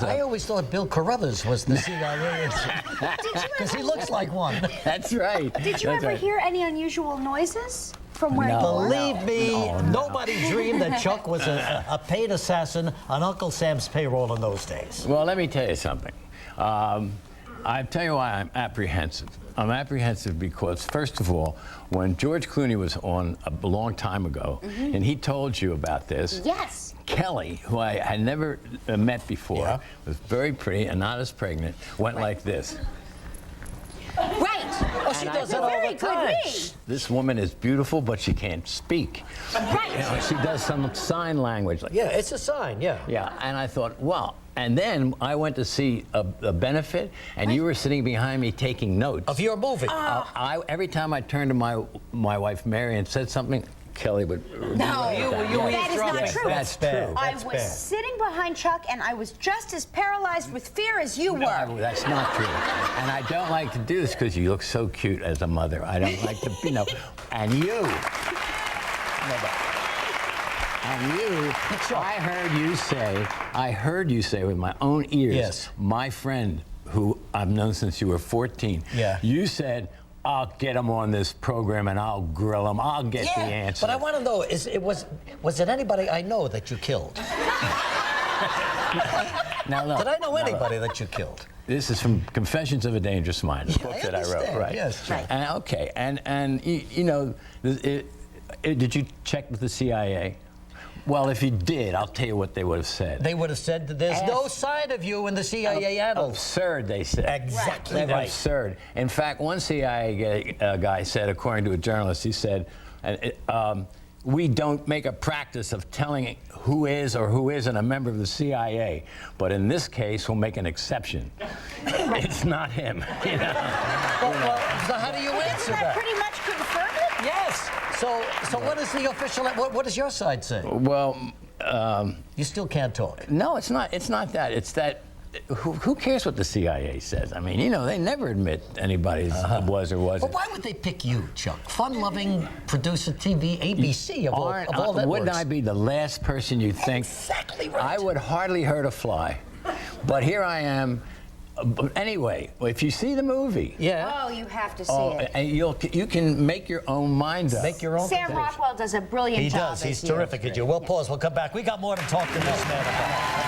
I always thought Bill Carruthers was the CIA because he looks like one. That's right. Did you ever hear any unusual noises from where you were? Believe me, nobody dreamed that Chuck was a paid assassin on Uncle Sam's payroll in those days. Well, let me tell you something. I tell you why I'm apprehensive. I'm apprehensive because, first of all, when George Clooney was on a long time ago, and he told you about this, Yes. Kelly, who I had never met before, was very pretty and not as pregnant, went like this. Right. Oh, she does it all very the time. good read. This woman is beautiful, but she can't speak. Right. You know, she does some sign language. Like, Yeah, it's a sign, yeah. yeah, and I thought, wow. And then I went to see a benefit, and you were sitting behind me taking notes. Of your movie. Every time I turned to my wife Mary and said something, Kelly would. No, that is not true. That's true. I was sitting behind Chuck, and I was just as paralyzed with fear as you were. No, that's not true. And I don't like to do this because you look so cute as a mother. I don't like to, you know. And you. And you, I heard you say with my own ears, my friend, who I've known since you were 14, you said, I'll get him on this program and I'll grill him. I'll get the answer. But I want to know, was it anybody I know that you killed? Now, look, Did I know anybody that you killed? This is from Confessions of a Dangerous Mind, a book that I wrote. Right. Yes. Right. And, okay, and you know, did you check with the CIA? Well, if you did, I'll tell you what they would have said. They would have said that there's no sign of you in the CIA annals. Absurd, they said. Exactly right. Absurd. In fact, one CIA guy said, according to a journalist, he said, we don't make a practice of telling who is or who isn't a member of the CIA, but in this case, we'll make an exception. It's not him. You know? Well, so how do you answer that? Pretty much confirmed it? Yes. So what is the official? What does your side say? Well, you still can't talk. no, it's not. It's not that. It's that. Who cares what the CIA says? I mean, you know, they never admit anybody was or wasn't. But why would they pick you, Chuck? Fun-loving producer, TV, ABC of all networks. Wouldn't I be the last person you'd think? Exactly right. I would hardly hurt a fly. But here I am. Anyway, if you see the movie, Oh, you have to see it. and you can make your own mind up. Make your own Sam conclusion. Rockwell does a brilliant He job. does. He's as you. terrific at you. We'll pause. We'll come back. We got more to talk to this man about.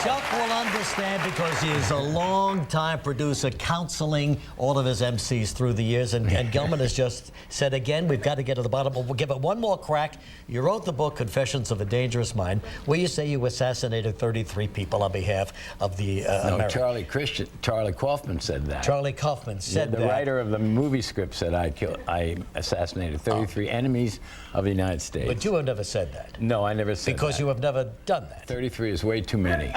Chuck will understand because he is a long-time producer, counseling all of his MCs through the years. And Gelman has just said again, we've got to get to the bottom. We'll give it one more crack. You wrote the book, Confessions of a Dangerous Mind, where you say you assassinated 33 people on behalf of the American. Charlie Kaufman said that. Charlie Kaufman said the that. writer of the movie script said I assassinated 33 enemies of the United States. But you have never said that. No, I never said Because that. you have never done that. 33 is way too many.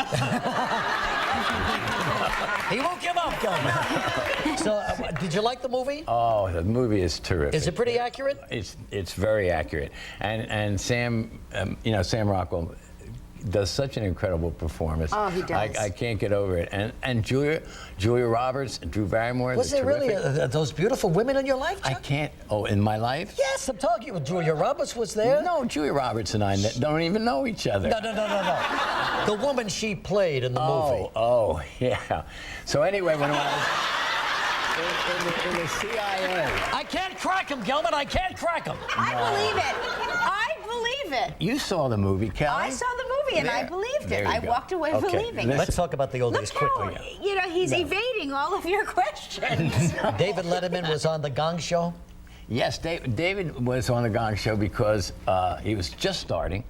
He won't give up, Gelman. So, did you like the movie? Oh, the movie is terrific. Is it pretty accurate? It's very accurate, and Sam, you know, Sam Rockwell does such an incredible performance. Oh, he does. I can't get over it. And Julia Roberts and Drew Barrymore. Was there really those beautiful women in your life, Chuck? I can't. Oh, in my life? Yes, I'm talking about Julia Roberts was there. No, Julia Roberts and I don't even know each other. No. The woman she played in the movie. Oh, yeah. So anyway, when I was in the CIA. I can't crack him, Gelman. I can't crack him. I believe it. I believe it. You saw the movie, Kelly. I saw the movie and I believed There it. you I go. walked away believing it. Let's talk about the old days Look how, quickly. you know, he's evading all of your questions. David Letterman was on the Gong Show. Yes, David was on the Gong Show because he was just starting,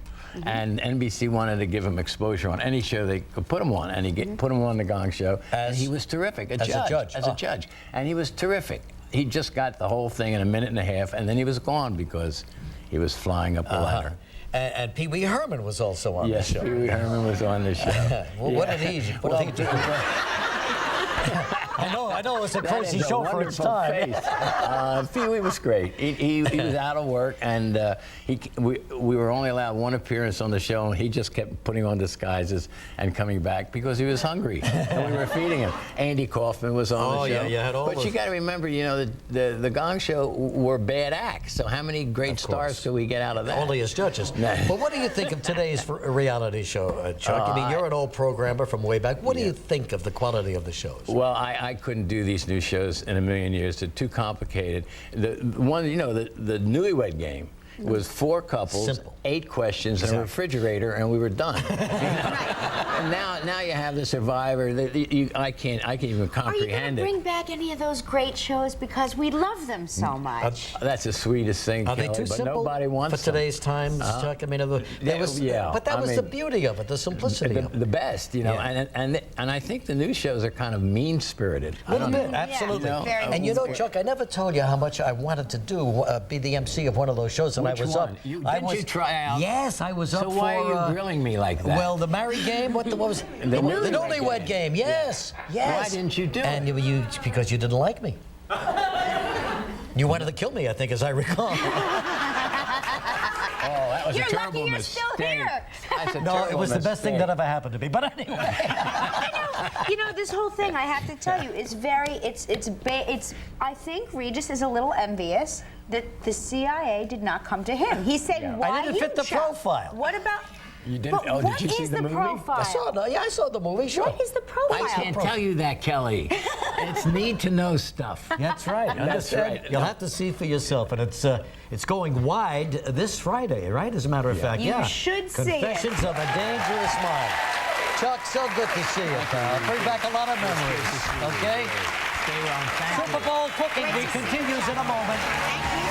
and NBC wanted to give him exposure on any show they could put him on, and he put him on the Gong Show, and he was terrific. As a judge, and he was terrific. He just got the whole thing in a minute and a half, and then he was gone because he was flying up the ladder. And Pee Wee Herman was also on the show. Yes, Pee Wee Herman was on the show. Well, what an easy. I know. It was a That crazy is a show for its wonderful time. face. Pee-wee was great. He was out of work, and we were only allowed one appearance on the show, and he just kept putting on disguises and coming back because he was hungry, and we were feeding him. Andy Kaufman was on the show. Yeah, you had all But you got to remember, you know, the Gong Show were bad acts. So how many great stars could we get out of that? Only as judges. But what do you think of today's reality show, Chuck? I mean, you're an old programmer from way back. What do you think of the quality of the shows? Well, I couldn't do these new shows in a million years. They're too complicated. The one, you know, the Newlywed Game was 4 couples, Simple. 8 questions, and a refrigerator, and we were done. And now you have the Survivor. I can't even comprehend Are you going to it. bring back any of those great shows because we love them so much? That's the sweetest thing, Are they Kelly, too but simple nobody wants for today's times, Chuck? I mean, but that was the beauty of it, the simplicity of it. The best, you know. And I think the new shows are kind of mean-spirited. A little bit, absolutely. Yeah, very and you know, Chuck, I never told you how much I wanted to do be the MC of one of those shows, and Which I was one? up. Didn't you try out? Yes, I was up So for. why are you grilling me like that? Well, the married game. What was the Newlywed Game? Yes, yes. Why didn't you do it? And you because you didn't like me. You wanted to kill me, I think, as I recall. Oh, that was You're a terrible lucky you're mistake. still here. That's a No, it terrible was the best thing mistake. that ever happened to me. But anyway. I know. You know, this whole thing, I have to tell you, is very, I think Regis is a little envious that the CIA did not come to him. He said, why I didn't fit you, the Chuck? profile. What about... You didn't? But Oh, what did you see is the movie? profile? I saw the movie, sure. What is the profile? I can't tell you that, Kelly. It's need-to-know stuff. That's right. That's Understand? right. You'll have to see for yourself, and it's going wide this Friday, right? As a matter of fact, You should see it. Confessions of a Dangerous Mind. Chuck, so good to see you, pal. Bring back a lot of memories. Okay. Stay on. Thank you. Super Bowl cooking continues in a moment.